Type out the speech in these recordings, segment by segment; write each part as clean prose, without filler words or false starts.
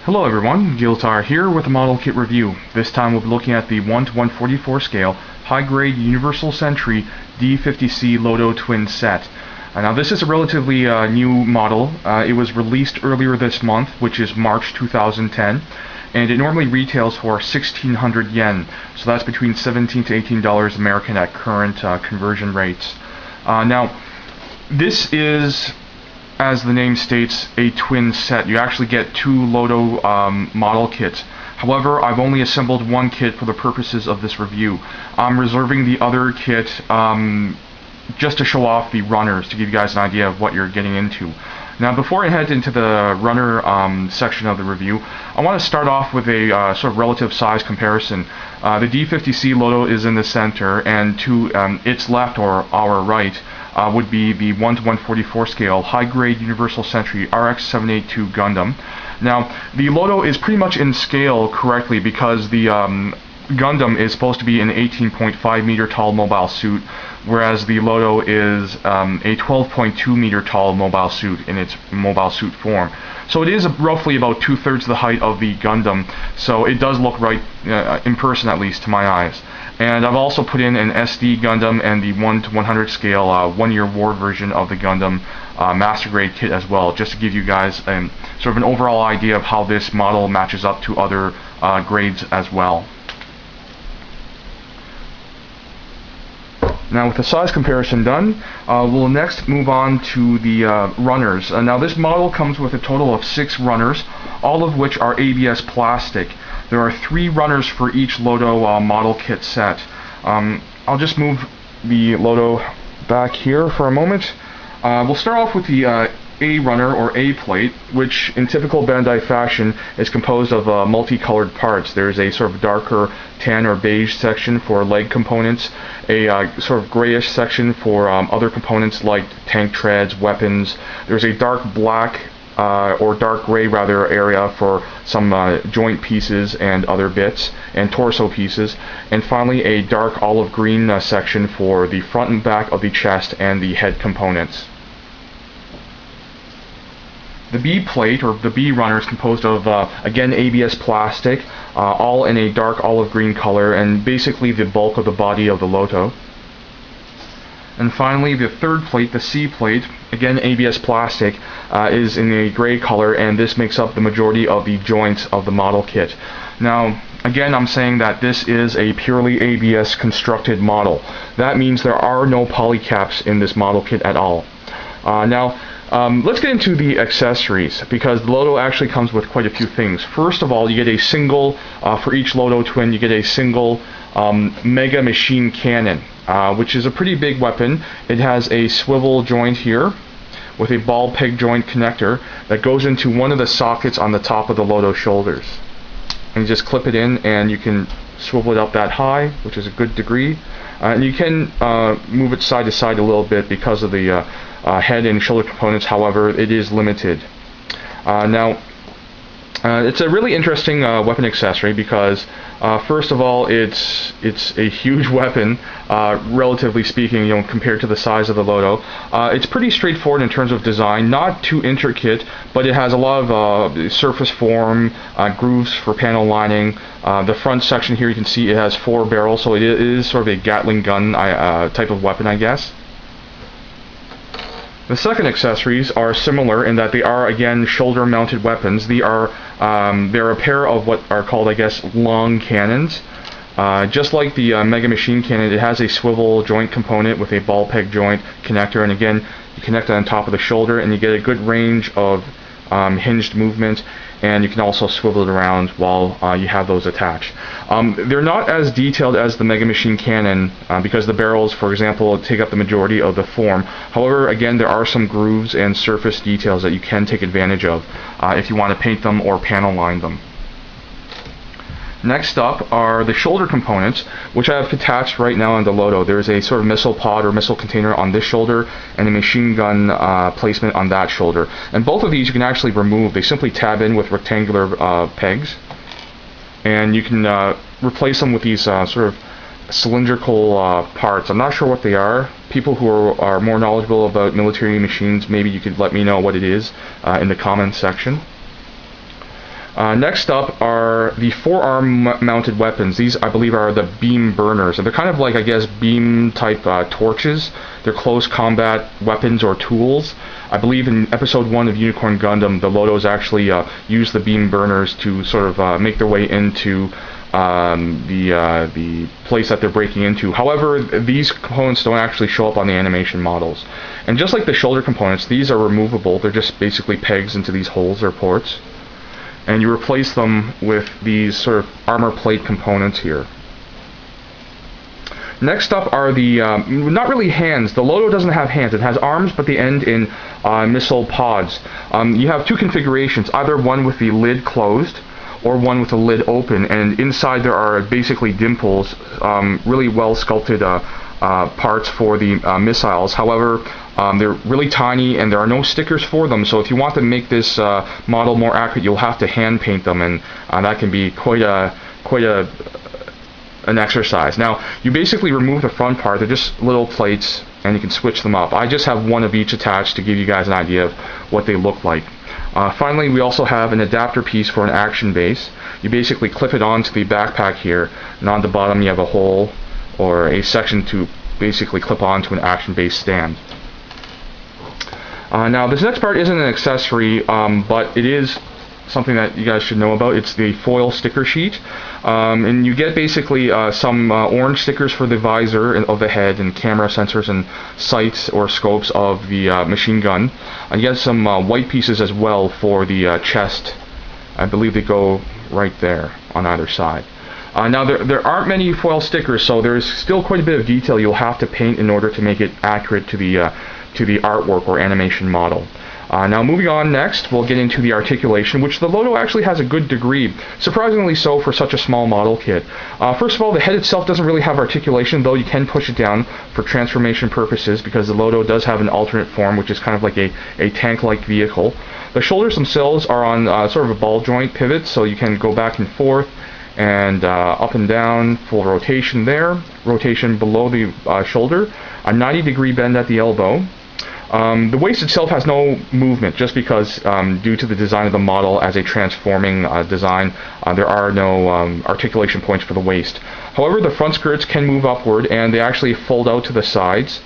Hello everyone, Giltar here with a model kit review. This time we'll be looking at the 1 to 144 scale high-grade Universal Century D-50C Loto twin set. Now this is a relatively new model. It was released earlier this month, which is March 2010, and it normally retails for 1,600 yen, so that's between $17 to $18 American at current conversion rates. Now this is, as the name states, a twin set. You actually get two Loto model kits. However, I've only assembled one kit for the purposes of this review. I'm reserving the other kit just to show off the runners, to give you guys an idea of what you're getting into. Now, before I head into the runner section of the review, I want to start off with a sort of relative size comparison. The D-50C Loto is in the center, and to its left, or our right, would be the 1 to 144 scale high-grade Universal Century RX-782 Gundam. Now, the Loto is pretty much in scale correctly because the Gundam is supposed to be an 18.5 meter tall mobile suit, whereas the Loto is a 12.2 meter tall mobile suit in its mobile suit form. So it is roughly about 2/3 the height of the Gundam, so it does look right, in person at least, to my eyes. And I've also put in an SD Gundam and the 1 to 100 scale 1-year war version of the Gundam Master Grade kit as well, just to give you guys sort of an overall idea of how this model matches up to other grades as well. Now, with the size comparison done, we'll next move on to the runners. Now, this model comes with a total of 6 runners, all of which are ABS plastic. There are 3 runners for each Loto model kit set. I'll just move the Loto back here for a moment. We'll start off with the A runner, or A plate, which in typical Bandai fashion is composed of multicolored parts. There's a sort of darker tan or beige section for leg components, a sort of grayish section for other components like tank treads, weapons. There's a dark black or dark gray rather area for some joint pieces and other bits and torso pieces, and finally a dark olive green section for the front and back of the chest and the head components. The B plate, or the B runner, is composed of, again, ABS plastic, all in a dark olive green color, and basically the bulk of the body of the Loto. And finally, the third plate, the C plate, again ABS plastic, is in a gray color, and this makes up the majority of the joints of the model kit. Now, again, I'm saying that this is a purely ABS constructed model. That means there are no polycaps in this model kit at all. Let's get into the accessories, because the Loto actually comes with quite a few things. First of all, you get a single, for each Loto twin, you get a single mega machine cannon, which is a pretty big weapon. It has a swivel joint here with a ball peg joint connector that goes into one of the sockets on the top of the Loto shoulders. And you just clip it in, and you can swivel it up that high, which is a good degree. And you can move it side to side a little bit because of the head and shoulder components. However, it is limited. It's a really interesting weapon accessory because, first of all, it's a huge weapon, relatively speaking, compared to the size of the Loto. It's pretty straightforward in terms of design, not too intricate, but it has a lot of surface form, grooves for panel lining. The front section here, you can see it has 4 barrels, so it is sort of a Gatling gun type of weapon, I guess. The second accessories are similar in that they are, again, shoulder-mounted weapons. They're a pair of what are called, I guess, long cannons. Just like the Mega Machine Cannon, it has a swivel joint component with a ball peg joint connector, and again, you connect it on top of the shoulder, and you get a good range of hinged movement, and you can also swivel it around while you have those attached. They're not as detailed as the Mega Machine Cannon because the barrels, for example, take up the majority of the form. However, again, there are some grooves and surface details that you can take advantage of if you want to paint them or panel line them. Next up are the shoulder components, which I have attached right now on the Loto. There's a sort of missile pod or missile container on this shoulder and a machine gun placement on that shoulder. And both of these you can actually remove. They simply tab in with rectangular pegs, and you can replace them with these sort of cylindrical parts. I'm not sure what they are. People who are more knowledgeable about military machines, maybe you could let me know what it is in the comments section. Next up are the forearm mounted weapons. These, I believe, are the beam burners. And they're kind of like, I guess, beam type torches. They're close combat weapons or tools. I believe in episode 1 of Unicorn Gundam, the Lotos actually use the beam burners to sort of make their way into the place that they're breaking into. However, these components don't actually show up on the animation models. And just like the shoulder components, these are removable. They're just basically pegs into these holes or ports. And you replace them with these sort of armor plate components here. Next up are the, not really hands. The Loto doesn't have hands. It has arms, but they end in missile pods. You have two configurations, either one with the lid closed, or one with the lid open, and inside there are basically dimples, really well sculpted parts for the missiles. However, they're really tiny and there are no stickers for them, so if you want to make this model more accurate, you'll have to hand paint them, and that can be quite an exercise. Now, you basically remove the front part. They're just little plates and you can switch them up. I just have one of each attached to give you guys an idea of what they look like. Finally, we also have an adapter piece for an action base. You basically clip it onto the backpack here, and on the bottom you have a hole or a section to basically clip onto an action base stand. Now, this next part isn't an accessory, but it is something that you guys should know about. It's the foil sticker sheet, and you get basically some orange stickers for the visor of the head and camera sensors and sights or scopes of the machine gun. And you get some white pieces as well for the chest. I believe they go right there on either side. Now there aren't many foil stickers, so there's still quite a bit of detail you'll have to paint in order to make it accurate to the artwork or animation model. Now moving on next, we'll get into the articulation, which the Loto actually has a good degree, surprisingly so for such a small model kit. First of all, the head itself doesn't really have articulation, though you can push it down for transformation purposes, because the Loto does have an alternate form, which is kind of like a tank-like vehicle. The shoulders themselves are on sort of a ball joint pivot, so you can go back and forth and up and down, full rotation there, rotation below the shoulder, a 90-degree bend at the elbow. The waist itself has no movement, just because due to the design of the model as a transforming design, there are no articulation points for the waist. However, the front skirts can move upward, and they actually fold out to the sides.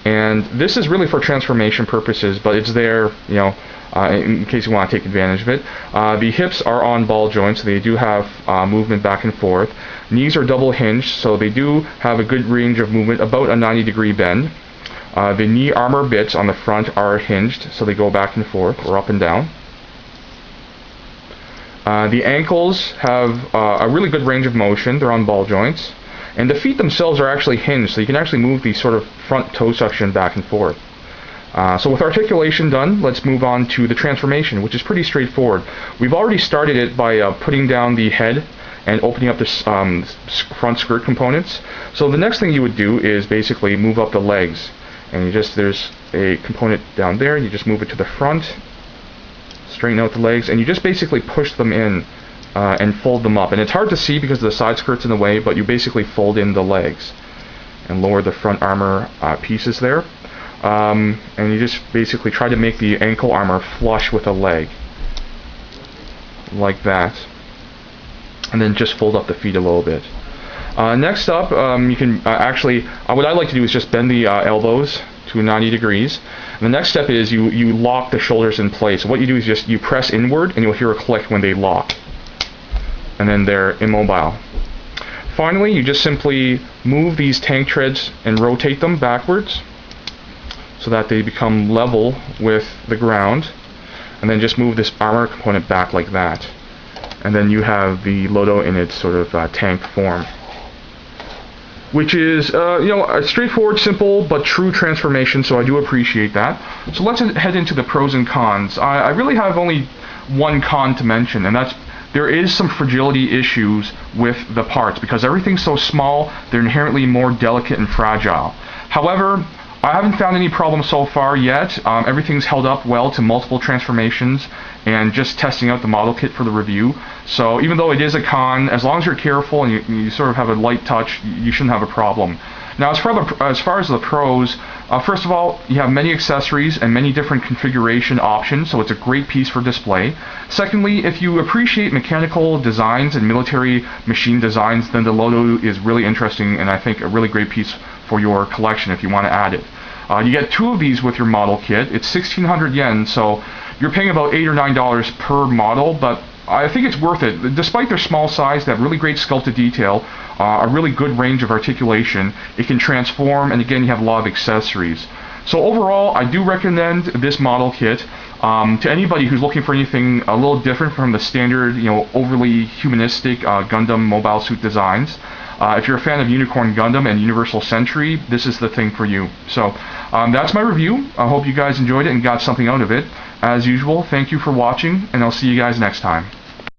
And this is really for transformation purposes, but it's there, you know, in case you want to take advantage of it. The hips are on ball joints, so they do have movement back and forth. Knees are double hinged, so they do have a good range of movement, about a 90-degree bend. The knee armor bits on the front are hinged, so they go back and forth, or up and down. The ankles have a really good range of motion. They're on ball joints. And the feet themselves are actually hinged, so you can actually move the sort of front toe section back and forth. So with articulation done, let's move on to the transformation, which is pretty straightforward. We've already started it by putting down the head and opening up the front skirt components. So the next thing you would do is basically move up the legs. And there's a component down there, you just move it to the front, straighten out the legs, and you just basically push them in and fold them up. And it's hard to see because the side skirt's in the way, but you basically fold in the legs and lower the front armor pieces there. And you just basically try to make the ankle armor flush with a leg, like that. And then just fold up the feet a little bit. Next up, you can actually, what I like to do is just bend the elbows to 90 degrees. And the next step is you lock the shoulders in place. So what you do is just you press inward, and you'll hear a click when they lock. And then they're immobile. Finally, you just simply move these tank treads and rotate them backwards so that they become level with the ground. And then just move this armor component back like that. And then you have the Loto in its sort of tank form, which is, a straightforward, simple, but true transformation, so I do appreciate that. So let's head into the pros and cons. I really have only one con to mention, and that's there is some fragility issues with the parts, because everything's so small, they're inherently more delicate and fragile. However, I haven't found any problems so far yet. Everything's held up well to multiple transformations and just testing out the model kit for the review. So even though it is a con, as long as you're careful and you sort of have a light touch, you shouldn't have a problem. Now, as far as the pros, First of all, you have many accessories and many different configuration options, so it's a great piece for display. Secondly, if you appreciate mechanical designs and military machine designs, then the Loto is really interesting and I think a really great piece for your collection if you want to add it. You get 2 of these with your model kit. It's 1,600 yen, so you're paying about $8 or $9 per model, but I think it's worth it. Despite their small size, they have really great sculpted detail, a really good range of articulation. It can transform, and again, you have a lot of accessories. So overall, I do recommend this model kit to anybody who's looking for anything a little different from the standard, overly humanistic Gundam mobile suit designs. If you're a fan of Unicorn Gundam and Universal Century, this is the thing for you. So that's my review. I hope you guys enjoyed it and got something out of it. As usual, thank you for watching, and I'll see you guys next time.